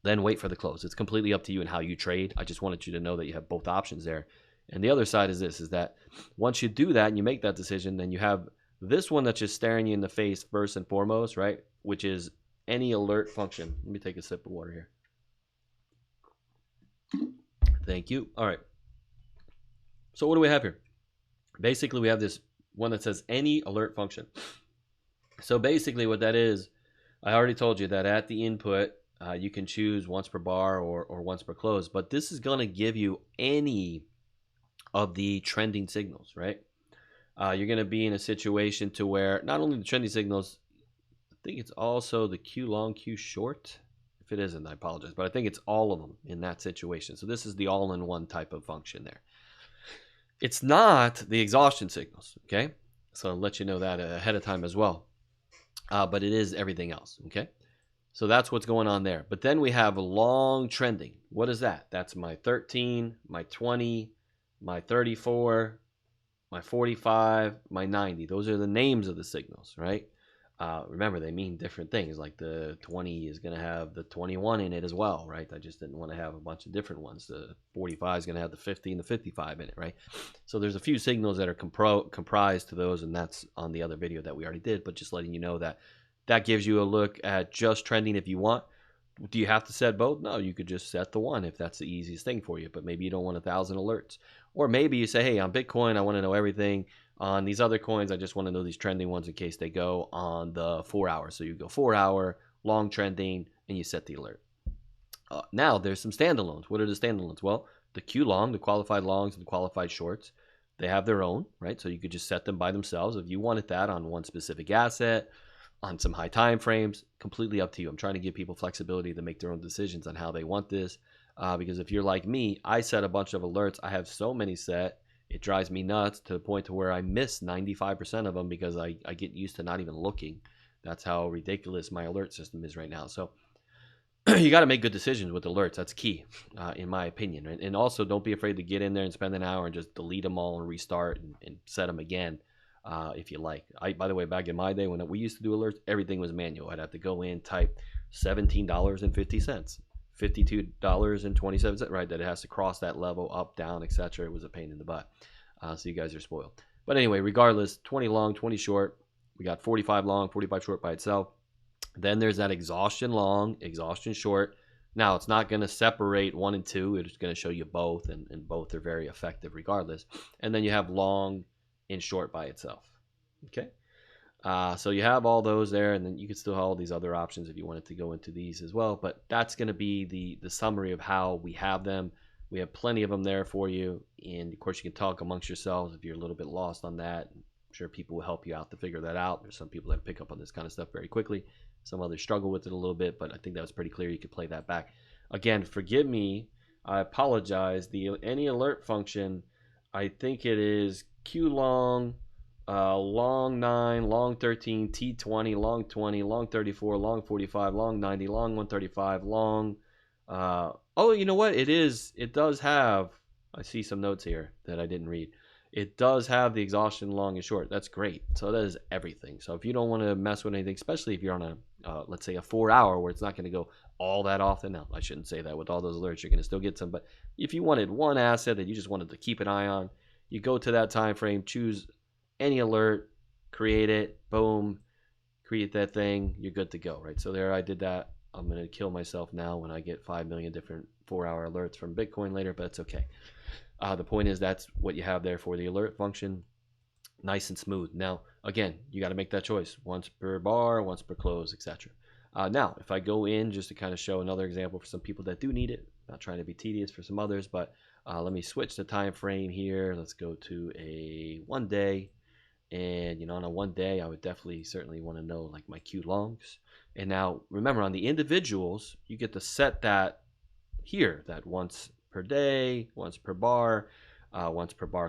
then wait for the close. It's completely up to you and how you trade. I just wanted you to know that you have both options there. And the other side is this, is that once you do that and you make that decision, then you have this one that's just staring you in the face first and foremost, right? Which is any alert function. Let me take a sip of water here. Thank you. All right. So what do we have here? Basically, we have this one that says any alert function. So basically what that is, I already told you that at the input, you can choose once per bar or once per close, but this is going to give you any of the trending signals, right? You're going to be in a situation to where not only the trending signals, I think it's also the Q long, Q short, If it isn't, I apologize. But I think it's all of them in that situation. So this is the all-in-one type of function there. It's not the exhaustion signals, okay? So I'll let you know that ahead of time as well. But it is everything else, okay? So that's what's going on there. But then we have long trending. What is that? That's my 13, my 20, my 34, my 45, my 90. Those are the names of the signals, right? Remember, they mean different things. Like the 20 is going to have the 21 in it as well, right? I just didn't want to have a bunch of different ones. The 45 is going to have the 50 and the 55 in it, right? So there's a few signals that are comprised to those, and that's on the other video that we already did, but just letting you know that that gives you a look at just trending if you want. Do you have to set both? No, you could just set the one if that's the easiest thing for you, but maybe you don't want 1,000 alerts. Or maybe you say, hey, on Bitcoin, I want to know everything. On these other coins, I just want to know these trending ones in case they go on the 4 hour. So you go 4 hour, long trending, and you set the alert. Now, there's some standalones. What are the standalones? Well, the Q long, the qualified longs, and the qualified shorts, they have their own, right? So you could just set them by themselves. If you wanted that on one specific asset, on some high time frames, completely up to you. I'm trying to give people flexibility to make their own decisions on how they want this. Because if you're like me, I set a bunch of alerts. I have so many set. It drives me nuts to the point to where I miss 95% of them because I get used to not even looking. That's how ridiculous my alert system is right now. So you got to make good decisions with alerts. That's key, in my opinion. And also, don't be afraid to get in there and spend an hour and just delete them all and restart and set them again if you like. By the way, back in my day when we used to do alerts, everything was manual. I'd have to go in, type $17.50. $52.27, right? That it has to cross that level, up, down, etc. It was a pain in the butt. So you guys are spoiled. But anyway, regardless, 20 long, 20 short. We got 45 long, 45 short by itself. Then there's that exhaustion long, exhaustion short. Now, it's not going to separate 1 and 2. It's going to show you both, and both are very effective regardless. And then you have long and short by itself. Okay? So you have all those there, and then you can still have all these other options if you wanted to go into these as well. But that's going to be the summary of how we have them. We have plenty of them there for you. And, of course, you can talk amongst yourselves if you're a little bit lost on that. I'm sure people will help you out to figure that out. There's some people that pick up on this kind of stuff very quickly. Some others struggle with it a little bit, but I think that was pretty clear. You could play that back. Again, forgive me. I apologize. Any alert function, I think it is Q long, long 9, long 13, T20, long 20, long 34, long 45, long 90, long 135, long. Oh, you know what? It does have, I see some notes here that I didn't read. It does have the exhaustion long and short. That's great. So that is everything. So if you don't want to mess with anything, especially if you're on a, let's say a 4 hour where it's not going to go all that often. Now, I shouldn't say that with all those alerts, you're going to still get some. But if you wanted one asset that you just wanted to keep an eye on, you go to that time frame, choose any alert, create it, boom, create that thing, you're good to go, right? So there, I did that. I'm going to kill myself now when I get 5 million different 4 hour alerts from Bitcoin later, but it's okay. The point is that's what you have there for the alert function. Nice and smooth. Now, again, you got to make that choice. Once per bar, once per close, etc. Now, if I go in just to kind of show another example for some people that do need it, not trying to be tedious for some others, but let me switch the time frame here. Let's go to a 1 day. And, on a 1 day, I would certainly want to know like my Q longs. And now, remember, on the individuals, you get to set that here, that once per day, once per bar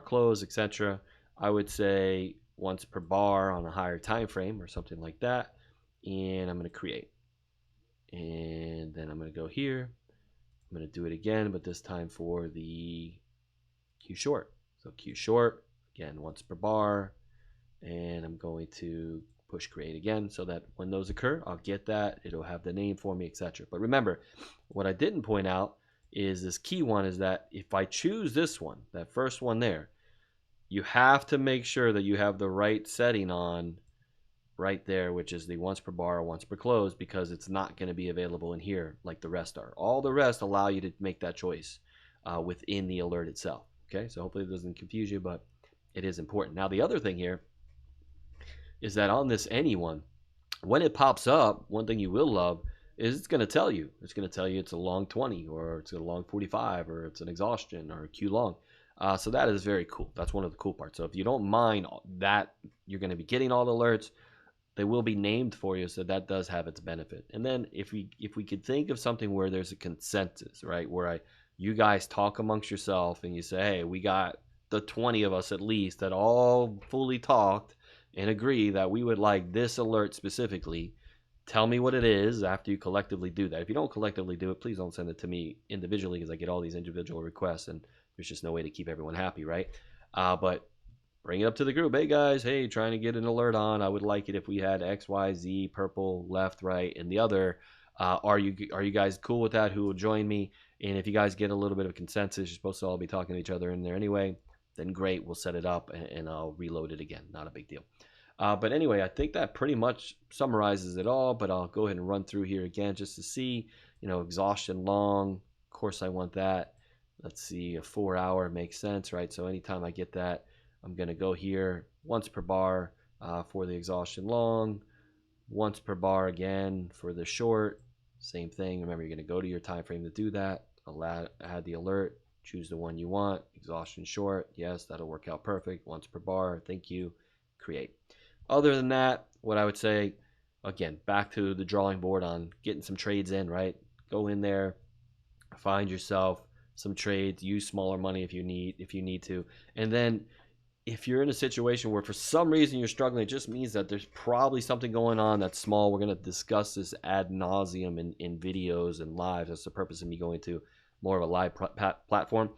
close, etc. I would say once per bar on a higher time frame or something like that. And I'm going to create. And then I'm going to go here. I'm going to do it again, but this time for the Q short. So Q short, again, once per bar. And I'm going to push create again so that when those occur, I'll get that. It'll have the name for me, etc. But remember, what I didn't point out is this key one is that if I choose this one, that first one there, you have to make sure that you have the right setting on right there, which is the once per bar or once per close, because it's not going to be available in here like the rest are. All the rest allow you to make that choice within the alert itself. Okay, so hopefully it doesn't confuse you, but it is important. Now, the other thing here is that on this anyone, when it pops up, one thing you will love is it's going to tell you. It's going to tell you it's a long 20 or it's a long 45 or it's an exhaustion or a Q long. So that is very cool. That's one of the cool parts. So if you don't mind that, you're going to be getting all the alerts. they will be named for you, so that does have its benefit. And then if we could think of something where there's a consensus, right, where you guys talk amongst yourself and you say, hey, we got the 20 of us at least that all fully talked and agree that we would like this alert specifically. Tell me what it is after you collectively do that. If you don't collectively do it, please don't send it to me individually, because I get all these individual requests and there's just no way to keep everyone happy, right? But bring it up to the group. Hey guys, hey, trying to get an alert on. I would like it if we had X, Y, Z, purple, left, right, and the other. Are you guys cool with that? Who will join me? And if you guys get a little bit of consensus, you're supposed to all be talking to each other in there anyway, then great, we'll set it up and I'll reload it again. Not a big deal. But anyway, I think that pretty much summarizes it all, but I'll go ahead and run through here again just to see, exhaustion long. Of course, I want that. Let's see, a 4 hour makes sense, right? So anytime I get that, I'm going to go here once per bar for the exhaustion long, once per bar again for the short. Same thing. Remember, you're going to go to your time frame to do that. Add the alert. Choose the one you want. Exhaustion short. Yes, that'll work out perfect. Once per bar. Thank you. Create. Other than that, what I would say, again, back to the drawing board on getting some trades in, right? Go in there, find yourself some trades, use smaller money if you need to. And then if you're in a situation where for some reason you're struggling, it just means that there's probably something going on that's small. We're going to discuss this ad nauseum in videos and lives. That's the purpose of me going to more of a live platform.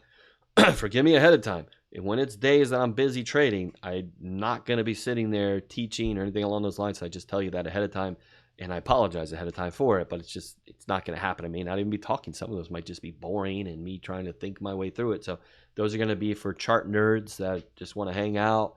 Forgive me ahead of time. And when it's days that I'm busy trading, I'm not going to be sitting there teaching or anything along those lines. So I just tell you that ahead of time, and I apologize ahead of time for it, but it's not going to happen. I may not even be talking. Some of those might just be boring and me trying to think my way through it. So those are going to be for chart nerds that just want to hang out,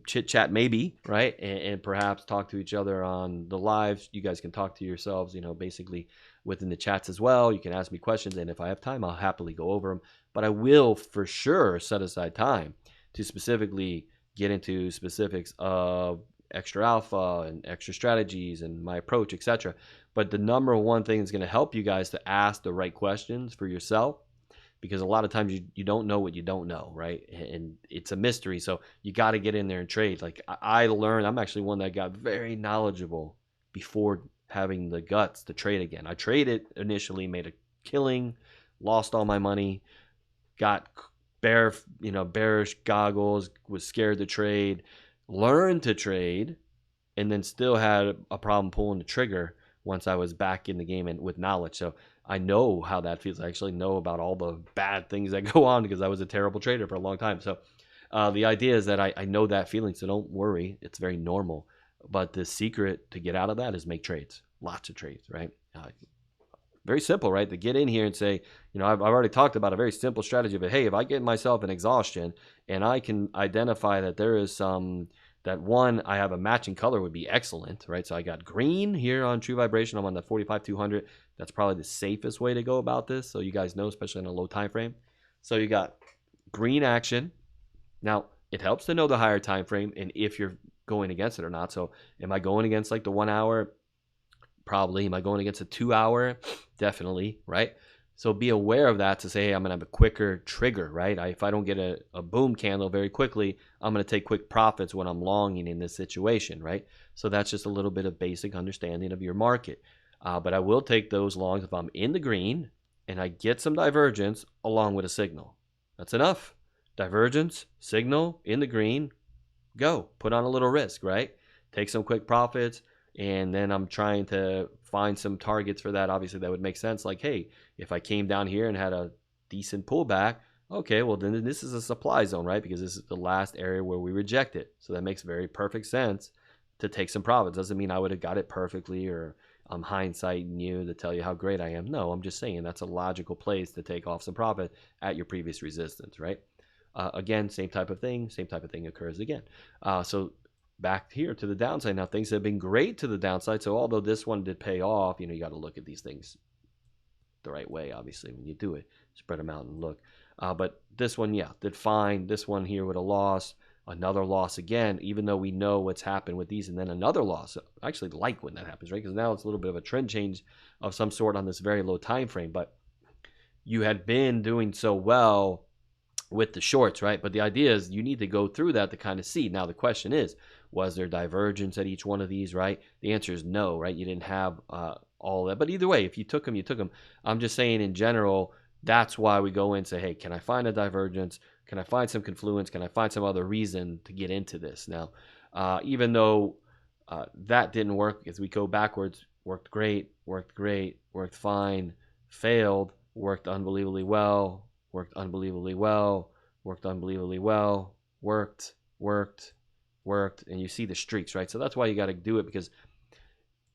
chit chat maybe, right? And perhaps talk to each other on the lives. You guys can talk to yourselves, basically within the chats as well. You can ask me questions, and if I have time, I'll happily go over them. But I will for sure set aside time to specifically get into specifics of extra alpha and extra strategies and my approach, etc. But the number one thing is going to help you guys to ask the right questions for yourself, because a lot of times you don't know what you don't know, right? And it's a mystery. So you got to get in there and trade. Like I learned, I'm actually one that got very knowledgeable before having the guts to trade again. I traded initially, made a killing, lost all my money, got bearish goggles, was scared to trade, learned to trade, and then still had a problem pulling the trigger once I was back in the game and with knowledge. So I know how that feels. I actually know about all the bad things that go on because I was a terrible trader for a long time. So the idea is that I know that feeling, so don't worry. It's very normal. But the secret to get out of that is make trades. Lots of trades, right? Very simple, right? To get in here and say, I've already talked about a very simple strategy, but hey, if I get myself an exhaustion and I can identify that there is that one, I have a matching color would be excellent, right? So I got green here on True Vibration. I'm on the 45-200. That's probably the safest way to go about this. So you guys know, especially in a low time frame. So you got green action. Now, it helps to know the higher time frame and if you're going against it or not. So am I going against like the 1 hour? Probably. Am I going against a 2 hour? Definitely, right? So be aware of that to say, hey, I'm going to have a quicker trigger, right? If I don't get a boom candle very quickly, I'm going to take quick profits when I'm longing in this situation, right? So that's just a little bit of basic understanding of your market. But I will take those longs if I'm in the green and I get some divergence along with a signal. That's enough. Divergence, signal, in the green, go. Put on a little risk, right? Take some quick profits. And then I'm trying to find some targets for that. Obviously, that would make sense. Like, hey, if I came down here and had a decent pullback, okay, well, then this is a supply zone, right? Because this is the last area where we reject it. So that makes very perfect sense to take some profits. Doesn't mean I would have got it perfectly or I'm hindsighting you to tell you how great I am. No, I'm just saying that's a logical place to take off some profit at your previous resistance, right? Again, same type of thing occurs again. So back here to the downside. Now, things have been great to the downside. So although this one did pay off, you got to look at these things the right way, obviously, when you do it. Spread them out and look. But this one, yeah, did fine. This one here with a loss. Another loss again, even though we know what's happened with these. And then another loss. I actually like when that happens, right? Because now it's a little bit of a trend change of some sort on this very low time frame. But you had been doing so well with the shorts, right? But the idea is you need to go through that to kind of see. Now the question is, was there divergence at each one of these, right? The answer is no, right? You didn't have all that. But either way, if you took them, you took them. I'm just saying in general, that's why we go in and say, hey, can I find a divergence? Can I find some confluence? Can I find some other reason to get into this? Now, even though that didn't work, as we go backwards, worked great, worked fine, failed, worked unbelievably well, worked unbelievably well, worked unbelievably well, worked, and you see the streaks, right? So that's why you got to do it, because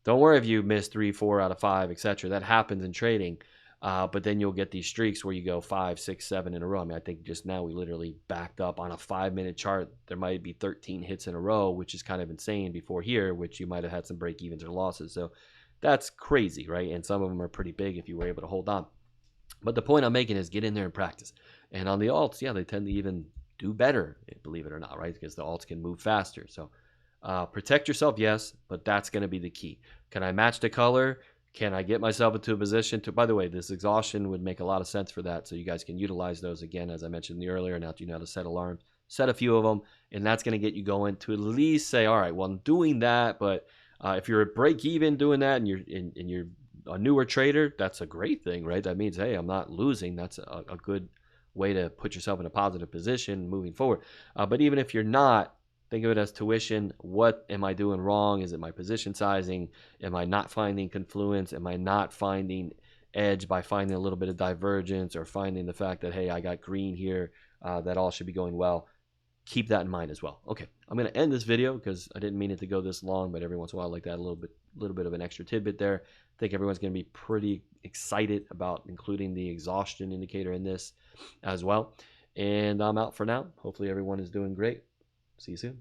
don't worry if you miss 3, 4 out of 5, etc. That happens in trading. But then you'll get these streaks where you go 5, 6, 7 in a row. I mean, I think just now we literally backed up on a 5-minute chart. There might be 13 hits in a row, which is kind of insane before here, which you might have had some break evens or losses. So that's crazy, right? And some of them are pretty big if you were able to hold on. But the point I'm making is get in there and practice. And on the alts, yeah, they tend to even do better, believe it or not, right? Because the alts can move faster. So protect yourself, yes, but that's going to be the key. Can I match the color? Can I get myself into a position to, by the way, this exhaustion would make a lot of sense for that. So you guys can utilize those again, as I mentioned earlier. Now you know how to set alarms, set a few of them, and that's going to get you going to at least say, all right, well, I'm doing that. But if you're at break even doing that and you're a newer trader, that's a great thing, right? That means, hey, I'm not losing. That's a good way to put yourself in a positive position moving forward. But even if you're not, think of it as tuition. What am I doing wrong? Is it my position sizing? Am I not finding confluence? Am I not finding edge by finding a little bit of divergence, or finding the fact that, hey, I got green here, that all should be going well? Keep that in mind as well. Okay, I'm going to end this video because I didn't mean it to go this long, but every once in a while I like that a little bit of an extra tidbit there. I think everyone's going to be pretty excited about including the exhaustion indicator in this as well. And I'm out for now. Hopefully everyone is doing great. See you soon.